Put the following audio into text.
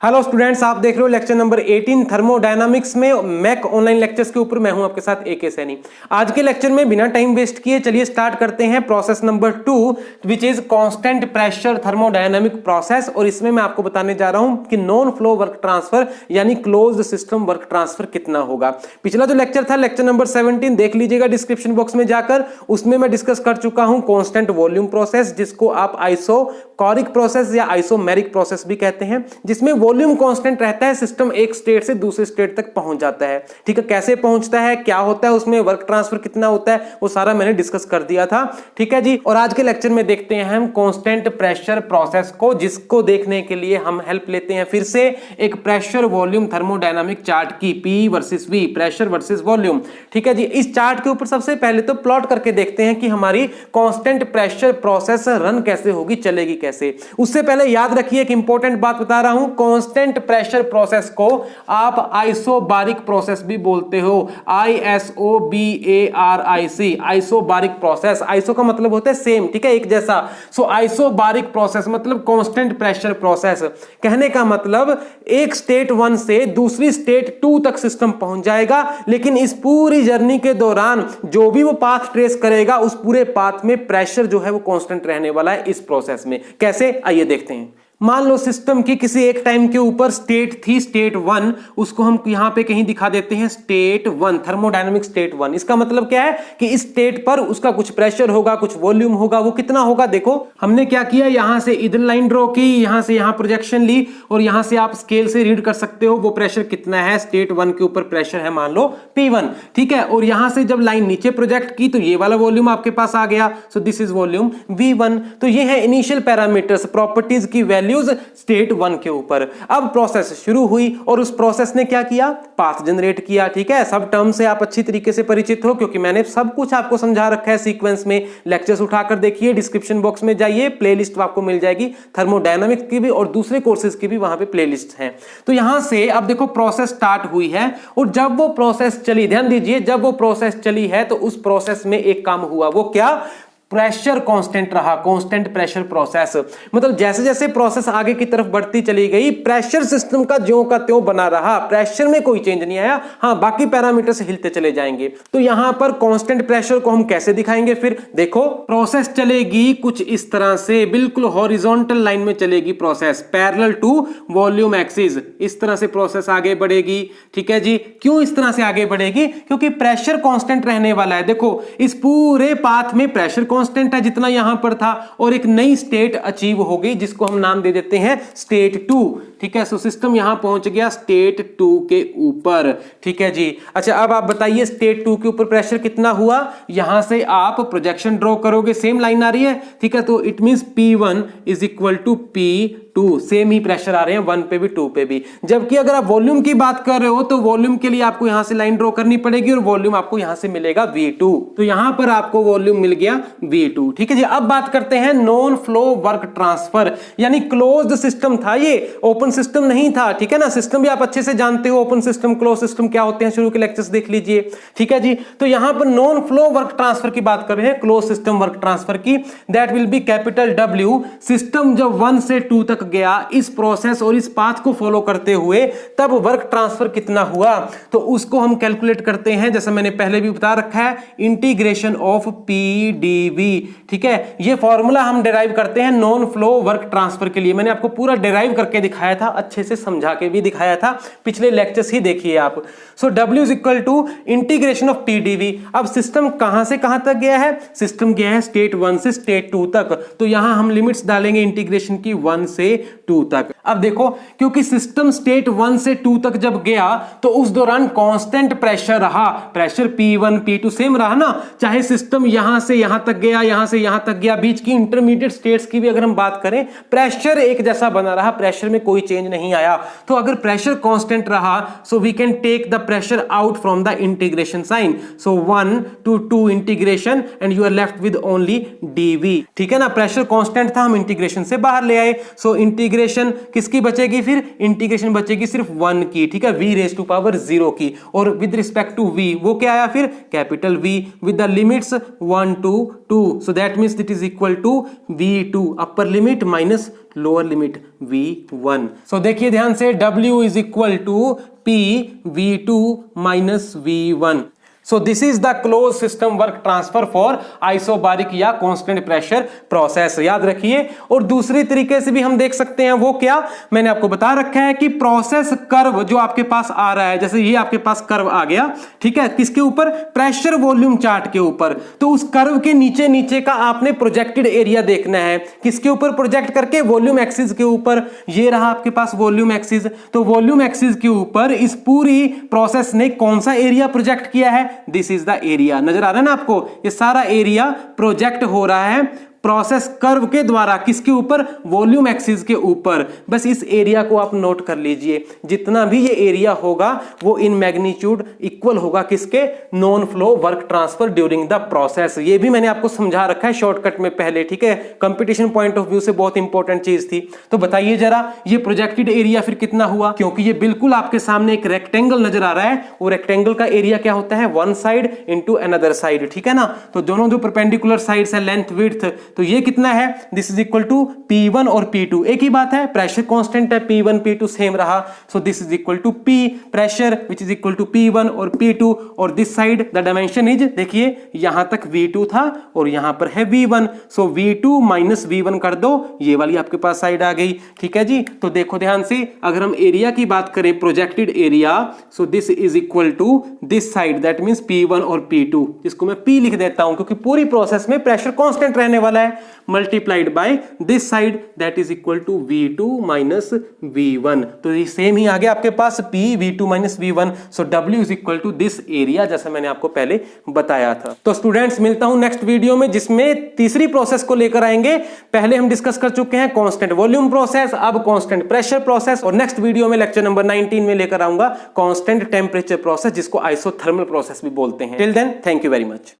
Hello students, आप देख रहे हो लेक्चर नंबर 18 थर्मोडायनामिक्स में मैक ऑनलाइन लेक्चर्स के ऊपर। मैं हूं आपके साथ एके सैनी। आज के लेक्चर में बिना टाइम वेस्ट किए चलिए स्टार्ट करते हैं process number 2 which is constant pressure thermodynamic process. और इसमें मैं आपको बताने जा रहा हूं कि नॉन फ्लो वर्क ट्रांसफर यानी क्लोज्ड सिस्टम वर्क ट्रांसफर कितना होगा। पिछला जो लेक्चर था लेक्चर नंबर 17 देख लीजिएगा डिस्क्रिप्शन बॉक्स में जाकर, उसमें मैं डिस्कस कर चुका हूं कांस्टेंट वॉल्यूम प्रोसेस, जिसको आप आइसोकोरिक प्रोसेस या आइसोमेरिक प्रोसेस भी कहते हैं, जिसमें वॉल्यूम कांस्टेंट रहता है, सिस्टम एक स्टेट से दूसरे स्टेट तक पहुंच जाता है। ठीक है, कैसे पहुंचता है, क्या होता है उसमें, वर्क ट्रांसफर कितना होता है, वो सारा मैंने डिस्कस कर दिया था। ठीक है जी। और आज के लेक्चर में देखते हैं हम कांस्टेंट प्रेशर प्रोसेस को, जिसको देखने के लिए हम हेल्प लेते हैं फिर से एक प्रेशर वॉल्यूम थर्मोडायनामिक चार्ट की, P versus V, pressure versus volume. ठीक है जी। इस चार्ट के ऊपर सबसे पहले तो प्लॉट करके देखते हैं कि हमारी कांस्टेंट प्रेशर प्रोसेस रन कैसे होगी, चलेगी कैसे। उससे पहले याद रखिए एक इंपॉर्टेंट बात बता रहा हूं, कांस्टेंट प्रेशर प्रोसेस को आप आइसोबारिक प्रोसेस भी बोलते हो, ISOBARIC, आइसोबारिक प्रोसेस। आइसो का मतलब होता है सेम, ठीक है, एक जैसा। सो आइसोबारिक प्रोसेस मतलब कांस्टेंट प्रेशर प्रोसेस। कहने का मतलब एक स्टेट 1 से दूसरी स्टेट 2 तक सिस्टम पहुंच जाएगा, लेकिन इस पूरी जर्नी के दौरान जो भी वो पाथ ट्रेस करेगा उस पूरे पाथ में प्रेशर जो है वो कांस्टेंट रहने वाला है इस प्रोसेस में। कैसे, आइए देखते हैं। मान लो सिस्टम की किसी एक टाइम के ऊपर स्टेट थी, स्टेट 1, उसको हम यहां पे कहीं दिखा देते हैं स्टेट 1, थर्मोडायनामिक स्टेट 1। इसका मतलब क्या है कि इस स्टेट पर उसका कुछ प्रेशर होगा, कुछ वॉल्यूम होगा। वो कितना होगा, देखो हमने क्या किया, यहां से इधर लाइन ड्रॉ की, यहां से यहां प्रोजेक्शन ली, और यहां से आप स्केल से रीड कर सकते हो वो प्रेशर कितना है। स्टेट 1 के ऊपर प्रेशर है मान लो P1, ठीक है। और यहां से जब लाइन नीचे प्रोजेक्ट की तो ये वाला वॉल्यूम आपके पास आ गया, सो दिस इज वॉल्यूम V1। तो ये है इनिशियल पैरामीटर्स, प्रॉपर्टीज की वैल्यूज स्टेट 1 के ऊपर। अब प्रोसेस शुरू हुई और उस प्रोसेस ने क्या किया, पाथ जनरेट किया। ठीक है, सब टर्म से आप अच्छी तरीके से परिचित हो क्योंकि मैंने सब कुछ आपको समझा रखा है सीक्वेंस में। लेक्चर्स उठाकर देखिए, डिस्क्रिप्शन बॉक्स में जाइए, प्लेलिस्ट आपको मिल जाएगी थर्मोडायनामिक्स की भी और दूसरे कोर्सेज की भी, वहां पे प्लेलिस्ट है। तो यहां से अब देखो प्रोसेस स्टार्ट हुई है, और जब वो प्रोसेस चली, ध्यान दीजिए, जब वो प्रोसेस चली है तो उस प्रोसेस में एक काम हुआ, वो क्या, प्रेशर कांस्टेंट रहा, कांस्टेंट प्रेशर प्रोसेस। मतलब जैसे जैसे प्रोसेस आगे की तरफ बढ़ती चली गई, प्रेशर सिस्टम का ज्यों का त्यों बना रहा, प्रेशर में कोई चेंज नहीं आया। हाँ, बाकी पैरामीटर्स हिलते चले जाएंगे। तो यहां पर कांस्टेंट प्रेशर को हम कैसे दिखाएंगे, फिर देखो प्रोसेस चलेगी कुछ इस तरह से, बिल्कुल हॉरिजॉन्टल लाइन में चलेगी process, parallel to volume axis. इस तरह से प्रोसेस आगे बढ़ेगी। ठीक है जी। क्यों इस तरह से आगे बढ़ेगी, क्योंकि प्रेशर कांस्टेंट रहने वाला है। देखो इस पूरे पाथ में प्रेशर कांस्टेंट है जितना यहां पर था, और एक नई स्टेट अचीव हो गई जिसको हम नाम दे देते हैं स्टेट 2। ठीक है, सो सिस्टम यहां पहुंच गया स्टेट 2 के ऊपर। ठीक है जी। अच्छा, अब आप बताइए स्टेट 2 के ऊपर प्रेशर कितना हुआ। यहां से आप प्रोजेक्शन ड्रॉ करोगे, सेम लाइन आ रही है, ठीक है, तो it means P1 is equal to P2, same ही प्रेशर आ रहे हैं 1 पे भी 2 पे भी। जबकि अगर आप वॉल्यूम की बात कर रहे हो तो वॉल्यूम के लिए आपको यहां से लाइन ड्रॉ करनी पड़ेगी, और वॉल्यूम आपको यहां से मिलेगा V2। तो यहां पर आपको वॉल्यूम मिल गया V2। ठीक है जी। अब बात करते हैं नॉन फ्लो वर्क ट्रांसफर, यानी क्लोज्ड सिस्टम था ये, ओपन सिस्टम नहीं था। ठीक है ना, सिस्टम भी आप अच्छे से जानते हो, ओपन सिस्टम क्लोज सिस्टम क्या होते हैं, शुरू के लेक्चर्स देख लीजिए। ठीक है जी। तो यहां पर नॉन फ्लो वर्क ट्रांसफर की बात कर रहे हैं, क्लोज सिस्टम वर्क ट्रांसफर की। That will be capital W। System जब 1 से 2 तक गया इस प्रोसेस और इस पाथ को फॉलो करते हुए, तब वर्क ट्रांसफर कितना हुआ, तो उसको हम कैलकुलेट करते हैं, जैसा मैंने पहले भी बता रखा है, इंटीग्रेशन ऑफ PdV। ठीक है, ये फॉर्मूला हम डिराइव करते हैं नॉन फ्लो वर्क ट्रांसफर के लिए। मैंने आपको पूरा डिराइव करके दिखाया था, अच्छे से समझा के भी दिखाया था, पिछले लेक्चर्स ही देखिए आप। So W is equal to integration of PdV। अब सिस्टम कहां से कहां तक गया है, सिस्टम गया है स्टेट 1 से स्टेट 2 तक, तो यहां हम लिमिट्स डालेंगे इंटीग्रेशन की 1 से 2 तक। अब देखो, क्योंकि सिस्टम स्टेट 1 से 2 तक जब गया तो उस दौरान कांस्टेंट प्रेशर रहा, प्रेशर P1 P2 सेम रहा ना, चाहे सिस्टम यहां से यहां तक गया, यहां से यहां तक गया, बीच की इंटरमीडिएट स्टेट्स की भी अगर हम बात करें, प्रेशर एक जैसा बना रहा, प्रेशर में कोई चेंज नहीं आया। तो अगर प्रेशर कांस्टेंट रहा, so we can take the pressure out from the integration sign. So 1 to 2 integration and you are left with only dV। ठीक है ना, प्रेशर कांस्टेंट था, हम इंटीग्रेशन से बाहर ले आए, सो इंटीग्रेशन किसकी बचेगी, फिर इंटीग्रेशन बचेगी सिर्फ 1 की, ठीक है, v⁻0 की। और विद रिस्पेक्ट टू v वो क्या आया फिर, capital V with the limits 1 to 2, so that means it is equal to v2 upper limit minus lower limit v1। So देखिए ध्यान से, w is equal to p v2 minus v1। So this is the closed system work transfer for isobaric या constant pressure process, याद रखिए। और दूसरी तरीके से भी हम देख सकते हैं, वो क्या, मैंने आपको बता रखा है कि प्रोसेस कर्व जो आपके पास आ रहा है, जैसे ये आपके पास कर्व आ गया, ठीक है, किसके ऊपर, प्रेशर वॉल्यूम चार्ट के ऊपर। तो उस कर्व के नीचे नीचे का आपने प्रोजेक्टेड एरिया देखना है, किसके ऊपर प्रोजेक्ट करके, वॉल्यूम एक्सिस के ऊपर। ये रहा आपके पास वॉल्यूम एक्सिस, तो वॉल्यूम एक्सिस के ऊपर इस पूरी प्रोसेस ने कौन सा एरिया प्रोजेक्ट किया है, दिस इज द एरिया। नजर आ रहा है ना आपको, ये सारा एरिया प्रोजेक्ट हो रहा है प्रोसेस कर्व के द्वारा, किसके ऊपर, वॉल्यूम एक्सिस के ऊपर। बस इस एरिया को आप नोट कर लीजिए, जितना भी ये एरिया होगा वो इन मैग्नीट्यूड इक्वल होगा किसके, non flow work transfer during the process. ये भी मैंने आपको समझा रखा है शॉर्टकट में पहले, ठीक है, कंपटीशन पॉइंट ऑफ व्यू से बहुत इंपॉर्टेंट चीज थी। तो बताइए जरा, ये प्रोजेक्टेड एरिया फिर कितना हुआ, क्योंकि ये बिल्कुल आपके सामने एक रेक्टेंगल नजर आ रहा है, और रेक्टेंगल का एरिया क्या होता है, one side into another side, ठीक है ना। तो दोनों जो परपेंडिकुलर साइड्स है, लेंथ विड्थ, तो ये कितना है, this is equal to P1 और P2, एक ही बात है, प्रेशर कांस्टेंट है, P1 P2 सेम रहा, so this is equal to P pressure which is equal to P1 और P2, और this side the dimension is, देखिए यहां तक V2 था और यहां पर है V1, सो V2 माइनस V1 कर दो, ये वाली आपके पास साइड आ गई, ठीक है जी। तो देखो ध्यान से, अगर हम एरिया की बात करें, projected area, so this is equal to this side, that means P1 और P2, जिसको मैं P लिख देता हूं क्योंकि पूरी प्रोसेस में प्रेशर कांस्टेंट रहने वाला है, multiplied by this side that is equal to V2 minus V1। तो ये सेम ही आ गया आपके पास P V2 minus V1, so W is equal to this area, जैसा मैंने आपको पहले बताया था। तो स्टूडेंट्स, मिलता हूं नेक्स्ट वीडियो में, जिसमें तीसरी प्रोसेस को लेकर आएंगे। पहले हम डिस्कस कर चुके हैं कांस्टेंट वॉल्यूम प्रोसेस, अब कांस्टेंट प्रेशर प्रोसेस, और नेक्स्ट वीडियो में लेक्चर नंबर 19 में लेकर आऊंगा कांस्टेंट टेम्परेचर प्रोसेस, जिसको आइसोथर्मल प्रोसेस भी बोलते हैं। Till then, thank you very much.